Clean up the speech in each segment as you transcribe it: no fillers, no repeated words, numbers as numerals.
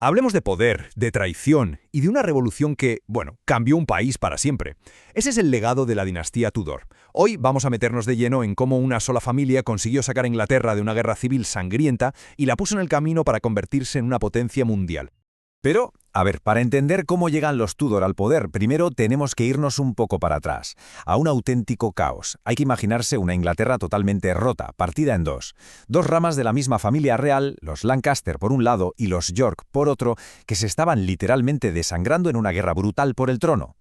Hablemos de poder, de traición y de una revolución que, bueno, cambió un país para siempre. Ese es el legado de la dinastía Tudor. Hoy vamos a meternos de lleno en cómo una sola familia consiguió sacar a Inglaterra de una guerra civil sangrienta y la puso en el camino para convertirse en una potencia mundial. Pero, a ver, para entender cómo llegan los Tudor al poder, primero tenemos que irnos un poco para atrás, a un auténtico caos. Hay que imaginarse una Inglaterra totalmente rota, partida en dos. Dos ramas de la misma familia real, los Lancaster por un lado y los York por otro, que se estaban literalmente desangrando en una guerra brutal por el trono.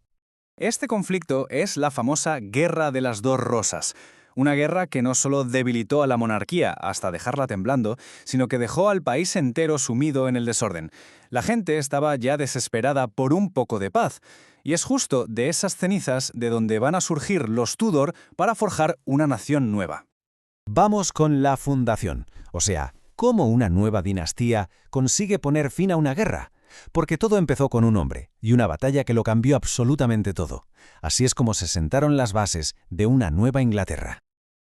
Este conflicto es la famosa Guerra de las Dos Rosas. Una guerra que no solo debilitó a la monarquía hasta dejarla temblando, sino que dejó al país entero sumido en el desorden. La gente estaba ya desesperada por un poco de paz. Y es justo de esas cenizas de donde van a surgir los Tudor para forjar una nación nueva. Vamos con la fundación, o sea, cómo una nueva dinastía consigue poner fin a una guerra. Porque todo empezó con un hombre y una batalla que lo cambió absolutamente todo. Así es como se sentaron las bases de una nueva Inglaterra.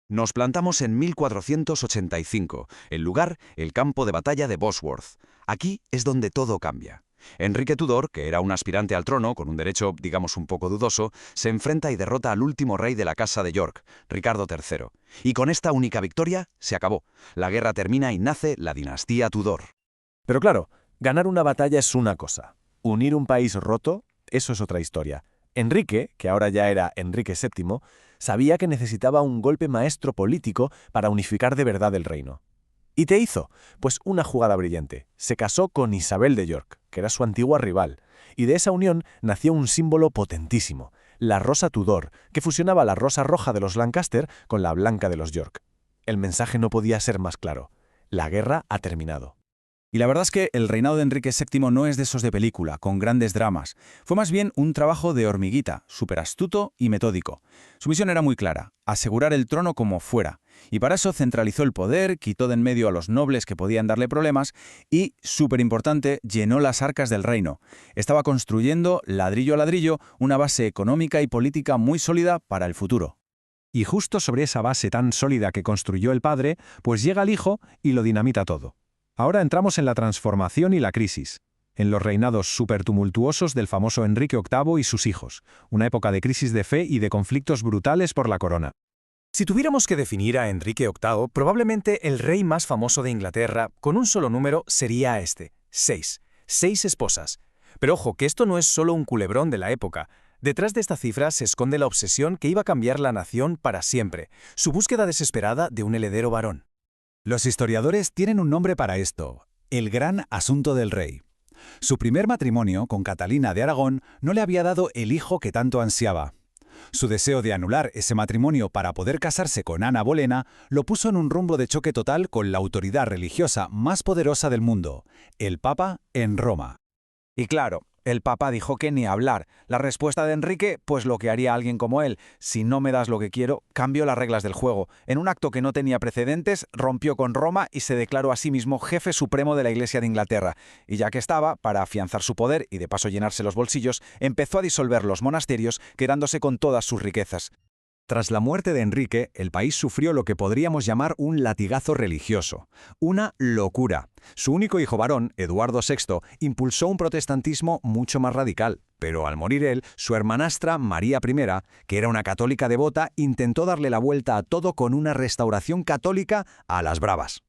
Nos plantamos en 1485, el lugar, el campo de batalla de Bosworth. Aquí es donde todo cambia. Enrique Tudor, que era un aspirante al trono con un derecho, digamos, un poco dudoso, se enfrenta y derrota al último rey de la casa de York, Ricardo III. Y con esta única victoria se acabó. La guerra termina y nace la dinastía Tudor. Pero claro, ganar una batalla es una cosa. Unir un país roto, eso es otra historia. Enrique, que ahora ya era Enrique VII, sabía que necesitaba un golpe maestro político para unificar de verdad el reino. ¿Y qué hizo? Pues una jugada brillante. Se casó con Isabel de York, que era su antigua rival, y de esa unión nació un símbolo potentísimo, la rosa Tudor, que fusionaba la rosa roja de los Lancaster con la blanca de los York. El mensaje no podía ser más claro. La guerra ha terminado. Y la verdad es que el reinado de Enrique VII no es de esos de película, con grandes dramas. Fue más bien un trabajo de hormiguita, súper astuto y metódico. Su misión era muy clara, asegurar el trono como fuera. Y para eso centralizó el poder, quitó de en medio a los nobles que podían darle problemas y, súper importante, llenó las arcas del reino. Estaba construyendo, ladrillo a ladrillo, una base económica y política muy sólida para el futuro. Y justo sobre esa base tan sólida que construyó el padre, pues llega el hijo y lo dinamita todo. Ahora entramos en la transformación y la crisis, en los reinados supertumultuosos del famoso Enrique VIII y sus hijos, una época de crisis de fe y de conflictos brutales por la corona. Si tuviéramos que definir a Enrique VIII, probablemente el rey más famoso de Inglaterra, con un solo número, sería este: 6. 6 esposas. Pero ojo, que esto no es solo un culebrón de la época. Detrás de esta cifra se esconde la obsesión que iba a cambiar la nación para siempre, su búsqueda desesperada de un heredero varón. Los historiadores tienen un nombre para esto: el gran asunto del rey. Su primer matrimonio con Catalina de Aragón no le había dado el hijo que tanto ansiaba. Su deseo de anular ese matrimonio para poder casarse con Ana Bolena lo puso en un rumbo de choque total con la autoridad religiosa más poderosa del mundo, el Papa en Roma. Y claro, el Papa dijo que ni hablar. La respuesta de Enrique, pues lo que haría alguien como él: si no me das lo que quiero, cambio las reglas del juego. En un acto que no tenía precedentes, rompió con Roma y se declaró a sí mismo jefe supremo de la Iglesia de Inglaterra. Y ya que estaba, para afianzar su poder y de paso llenarse los bolsillos, empezó a disolver los monasterios, quedándose con todas sus riquezas. Tras la muerte de Enrique, el país sufrió lo que podríamos llamar un latigazo religioso, una locura. Su único hijo varón, Eduardo VI, impulsó un protestantismo mucho más radical, pero al morir él, su hermanastra María I, que era una católica devota, intentó darle la vuelta a todo con una restauración católica a las bravas.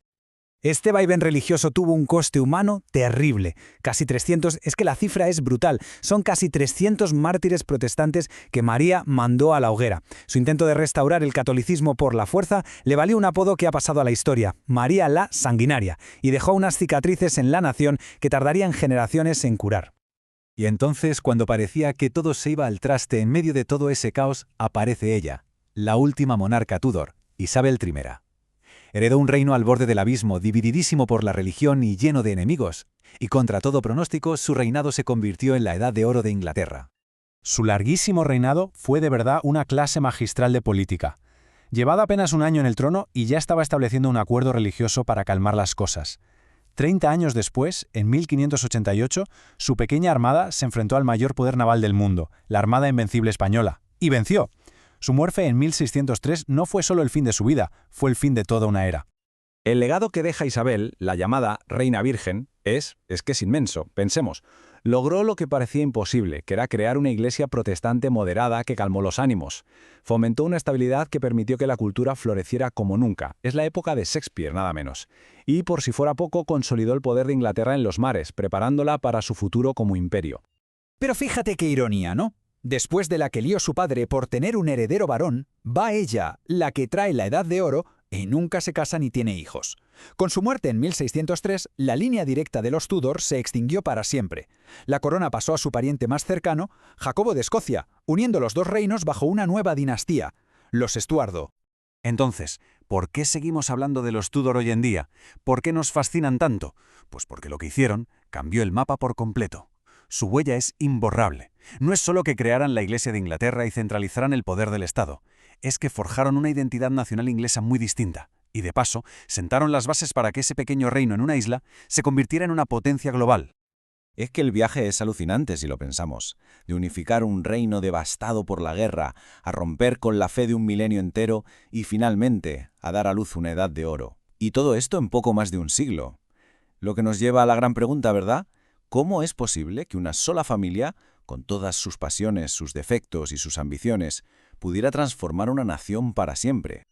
Este vaivén religioso tuvo un coste humano terrible. Casi 300, es que la cifra es brutal, son casi 300 mártires protestantes que María mandó a la hoguera. Su intento de restaurar el catolicismo por la fuerza le valió un apodo que ha pasado a la historia: María la Sanguinaria, y dejó unas cicatrices en la nación que tardarían generaciones en curar. Y entonces, cuando parecía que todo se iba al traste en medio de todo ese caos, aparece ella, la última monarca Tudor, Isabel I. Heredó un reino al borde del abismo, divididísimo por la religión y lleno de enemigos, y contra todo pronóstico su reinado se convirtió en la Edad de Oro de Inglaterra. Su larguísimo reinado fue de verdad una clase magistral de política. Llevaba apenas un año en el trono y ya estaba estableciendo un acuerdo religioso para calmar las cosas. 30 años después, en 1588, su pequeña armada se enfrentó al mayor poder naval del mundo, la Armada Invencible Española, y venció. Su muerte en 1603 no fue solo el fin de su vida, fue el fin de toda una era. El legado que deja Isabel, la llamada Reina Virgen, Es que es inmenso. Pensemos. Logró lo que parecía imposible, que era crear una iglesia protestante moderada que calmó los ánimos. Fomentó una estabilidad que permitió que la cultura floreciera como nunca. Es la época de Shakespeare, nada menos. Y, por si fuera poco, consolidó el poder de Inglaterra en los mares, preparándola para su futuro como imperio. Pero fíjate qué ironía, ¿no? Después de la que lió su padre por tener un heredero varón, va ella, la que trae la edad de oro, y nunca se casa ni tiene hijos. Con su muerte en 1603, la línea directa de los Tudor se extinguió para siempre. La corona pasó a su pariente más cercano, Jacobo de Escocia, uniendo los dos reinos bajo una nueva dinastía, los Estuardo. Entonces, ¿por qué seguimos hablando de los Tudor hoy en día? ¿Por qué nos fascinan tanto? Pues porque lo que hicieron cambió el mapa por completo. Su huella es imborrable. No es solo que crearan la Iglesia de Inglaterra y centralizaran el poder del Estado, es que forjaron una identidad nacional inglesa muy distinta, y de paso, sentaron las bases para que ese pequeño reino en una isla se convirtiera en una potencia global. Es que el viaje es alucinante si lo pensamos. De unificar un reino devastado por la guerra, a romper con la fe de un milenio entero y finalmente a dar a luz una edad de oro. Y todo esto en poco más de un siglo. Lo que nos lleva a la gran pregunta, ¿verdad? ¿Cómo es posible que una sola familia, con todas sus pasiones, sus defectos y sus ambiciones, pudiera transformar una nación para siempre?